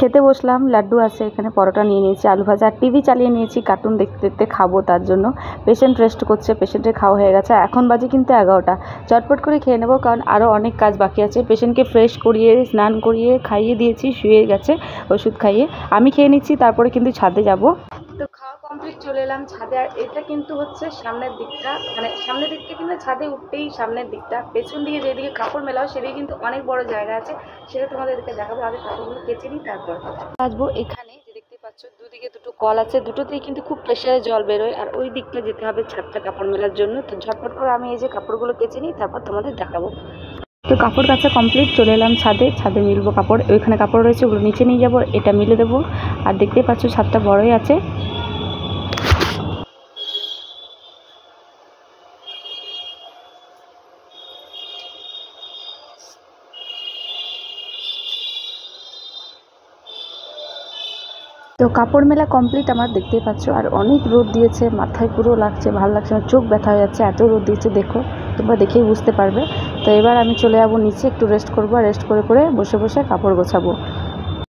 খেতে বসলাম, লাড্ডু আছে, এখানে পরোটা নিয়ে নিয়েছি, আলু ভাজা, আর টিভি চালিয়ে নিয়েছি, কার্টুন দেখতে দেখতে খাবো। তার জন্য পেশেন্ট রেস্ট করছে, পেশেন্টের খাওয়া হয়ে গেছে, এখন বাজে কিন্তু 11টা। চটপট করে খেয়ে নেবো, কারণ আরও অনেক কাজ বাকি আছে। পেশেন্টকে ফ্রেশ করিয়ে স্নান করিয়ে খাইয়ে দিয়েছি, শুয়ে গেছে ওষুধ খাইয়ে। আমি খেয়ে নিচ্ছি, তারপরে কিন্তু ছাদে যাব। তো খাওয়া কমপ্লিট, চলে এলাম ছাদে। আর এটা কিন্তু হচ্ছে সামনের দিকটা, মানে সামনের দিকটা কিন্তু ছাদে উঠতেই সামনের দিকটা, পেছন দিকে যেদিকে কাপড় মেলাও সেদিকে কিন্তু অনেক বড় জায়গা আছে, সেটা তোমাদেরকে দেখাবো। আগে কাপড়গুলো কেচে নিই, তারপর আসবো। এখানে যে দেখতে পাচ্ছ দুদিকে দুটো কল আছে, দুটোতেই কিন্তু খুব প্রেশারে জল বেরোয়, আর ওই দিকটা যেতে হবে ছাদটা কাপড় মেলার জন্য। তো ঝটপট করে আমি এই যে কাপড়গুলো কেচে নিই, তারপর তোমাদের দেখাবো। তো কাপড় কাচা কমপ্লিট, চলে এলাম ছাদে। ছাদে মিলবো কাপড়, ওইখানে কাপড় রয়েছে, ওগুলো নিচে নিয়ে যাবো, এটা মিলে দেবো। আর দেখতেই পাচ্ছ ছাদটা বড়ই আছে। তো কাপড় মেলা কমপ্লিট আমার, দেখতেই পাচ্ছ। আর অনেক রোদ দিয়েছে, মাথায় পুরো লাগছে, ভালো লাগছে না, চোখ ব্যথা হয়ে যাচ্ছে, এত রোদ দিয়েছে দেখো, তোমরা দেখেই বুঝতে পারবে। তো এবার আমি চলে যাবো নিচে, একটু রেস্ট করবো, আর রেস্ট করে করে বসে বসে কাপড় গোছাবো।